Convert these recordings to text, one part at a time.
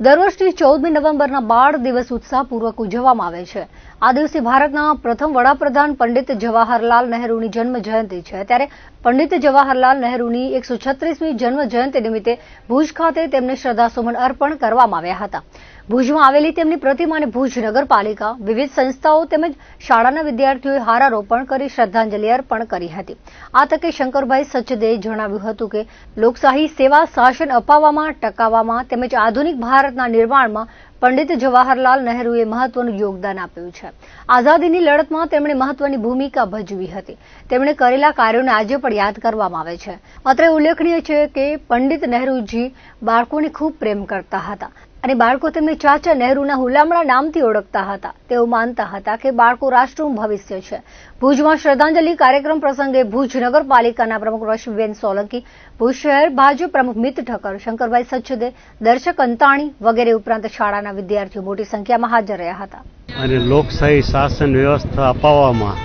દર વર્ષે 14મી નવેમ્બરના બાળ દિવસ ઉત્સાહપૂર્વક ઉજવવામાં આવે છે। આ દિવસે ભારતના પ્રથમ વડાપ્રધાન પંડિત જવાહરલાલ નહેરુની જન્મ જયંતિ છે। ત્યારે પંડિત જવાહરલાલ નહેરુની 136મી જન્મ જયંતિ નિમિત્તે ભુજ ખાતે તેમને શ્રદ્ધાસુમન અર્પણ કરવામાં આવ્યા હતા। ભુજમાં આવેલી તેમની પ્રતિમાને ભુજ નગરપાલિકા, વિવિધ સંસ્થાઓ તેમજ શાળાના વિદ્યાર્થીઓએ હારારોપણ કરી શ્રદ્ધાંજલિ અર્પણ કરી હતી। આ તકે શંકરભાઈ સચદેએ જણાવ્યું હતું કે લોકશાહી સેવા શાસન અપાવવામાં, ટકાવવામાં તેમજ આધુનિક ભારતના નિર્માણમાં પંડિત જવાહરલાલ નહેરુએ મહત્વનું યોગદાન આપ્યું છે। આઝાદીની લડતમાં તેમણે મહત્વની ભૂમિકા ભજવી હતી। તેમણે કરેલા કાર્યોને આજે પણ યાદ કરવામાં આવે છે। અત્રે ઉલ્લેખનીય છે કે પંડિત નહેરુજી બાળકોને ખૂબ પ્રેમ કરતા હતા અને બાળકો તેમને ચાચા નહેરુના હુલામણા નામથી ઓળખતા હતા। તેઓ માનતા હતા કે બાળકો રાષ્ટ્રનું ભવિષ્ય છે। ભુજમાં શ્રદ્ધાંજલિ કાર્યક્રમ પ્રસંગે ભુજ નગરપાલિકાના પ્રમુખ રશ્મિબેન સોલંકી, ભુજ શહેર ભાજપ પ્રમુખ મિત ઠક્કર, શંકરભાઈ સચદે, દર્શક અંતાણી વગેરે ઉપરાંત શાળાના વિદ્યાર્થીઓ મોટી સંખ્યામાં હાજર રહ્યા હતા। અને લોકશાહી શાસન વ્યવસ્થા અપાવવામાં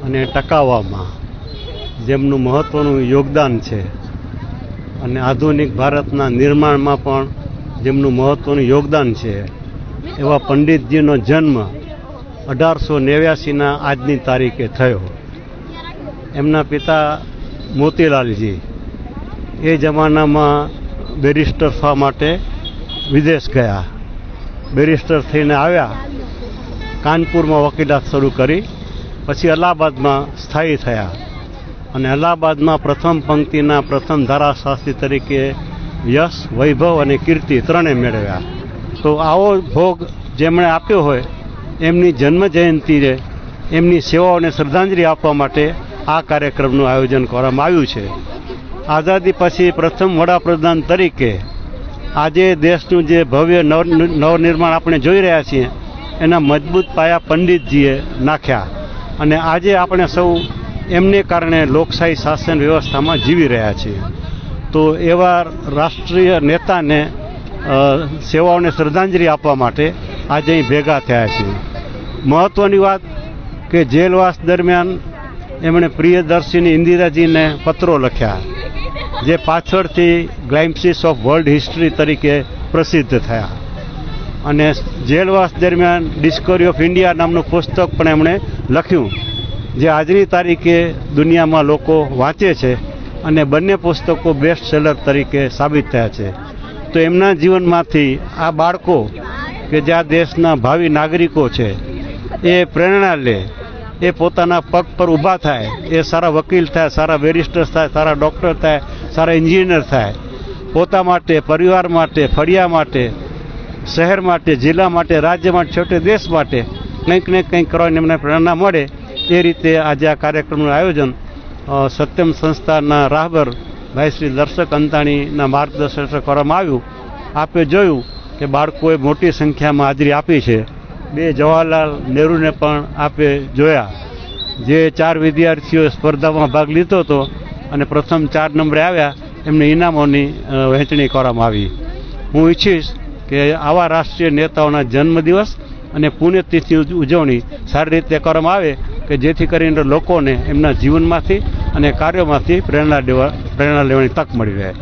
અને ટકાવવામાં જેમનું મહત્વનું યોગદાન છે અને આધુનિક ભારતના નિર્માણમાં પણ જેમનું મહત્વનું યોગદાન છે એવા પંડિતજીનો જન્મ 1889ના આજની તારીખે થયો। એમના પિતા મોતીલાલજી એ જમાનામાં બેરિસ્ટર થવા માટે વિદેશ ગયા। બેરિસ્ટર થઈને આવ્યા, કાનપુરમાં વકીલાત શરૂ કરી, પછી અલ્હાબાદમાં સ્થાયી થયા અને અલ્હાબાદમાં પ્રથમ પંક્તિના પ્રથમ ધારાશાસ્ત્રી તરીકે યશ, વૈભવ અને કીર્તિ ત્રણે મેળવ્યા। તો આવો ભોગ જેમણે આપ્યો હોય એમની જન્મ જયંતિએ એમની સેવાઓને શ્રદ્ધાંજલિ આપવા માટે આ કાર્યક્રમનું આયોજન કરવામાં આવ્યું છે। આઝાદી પછી પ્રથમ વડાપ્રધાન તરીકે આજે દેશનું જે ભવ્ય નવનિર્માણ આપણે જોઈ રહ્યા છીએ એના મજબૂત પાયા પંડિતજીએ નાખ્યા અને આજે આપણે સૌ એમને કારણે લોકશાહી શાસન વ્યવસ્થામાં જીવી રહ્યા છીએ। તો એવા રાષ્ટ્રીય નેતાને સેવાઓને શ્રદ્ધાંજલિ આપવા માટે આજે અહીં ભેગા થયા છીએ। મહત્ત્વની વાત કે જેલવાસ દરમિયાન એમણે પ્રિયદર્શિની ઇન્દિરાજીને પત્રો લખ્યા જે પાછળથી ગ્લાઇમ્સીસ ઓફ વર્લ્ડ હિસ્ટ્રી તરીકે પ્રસિદ્ધ થયા અને જેલવાસ દરમિયાન ડિસ્કવરી ઓફ ઇન્ડિયા નામનું પુસ્તક પણ એમણે લખ્યું જે આજની તારીખે દુનિયામાં લોકો વાંચે છે અને બંને પુસ્તકો બેસ્ટ સેલર તરીકે સાબિત થયા છે। તો એમના જીવનમાંથી આ બાળકો કે જે આ દેશના ભાવિ નાગરિકો છે એ પ્રેરણા લે, એ પોતાના પગ પર ઊભા થાય, એ સારા વકીલ થાય, સારા બેરિસ્ટર થાય, સારા ડૉક્ટર થાય, સારા એન્જિનિયર થાય, પોતા માટે, પરિવાર માટે, ફળિયા માટે, શહેર માટે, જિલ્લા માટે, રાજ્ય માટે, છોટે દેશ માટે કંઈક ને કંઈક કરવાની એમને પ્રેરણા મળે એ રીતે આજે આ કાર્યક્રમનું આયોજન સત્યમ સંસ્થાના રાહબર ભાઈ શ્રી દર્શક અંતાણીના માર્ગદર્શન કરવામાં આવ્યું। આપે જોયું કે બાળકોએ મોટી સંખ્યામાં હાજરી આપી છે। બે જવાહરલાલ નહેરુને પણ આપે જોયા જે 4 વિદ્યાર્થીઓએ સ્પર્ધામાં ભાગ લીધો હતો અને પ્રથમ 4 નંબરે આવ્યા, એમને ઇનામોની વહેંચણી કરવામાં આવી। હું ઈચ્છીશ કે આવા રાષ્ટ્રીય નેતાઓના જન્મદિવસ અને પુણ્યતિથિ ઉજવણી સારી રીતે કરવામાં આવે કે જેથી કરીને લોકોને એમના જીવનમાંથી અને કાર્યોમાંથી પ્રેરણા લેવાની તક મળી રહે।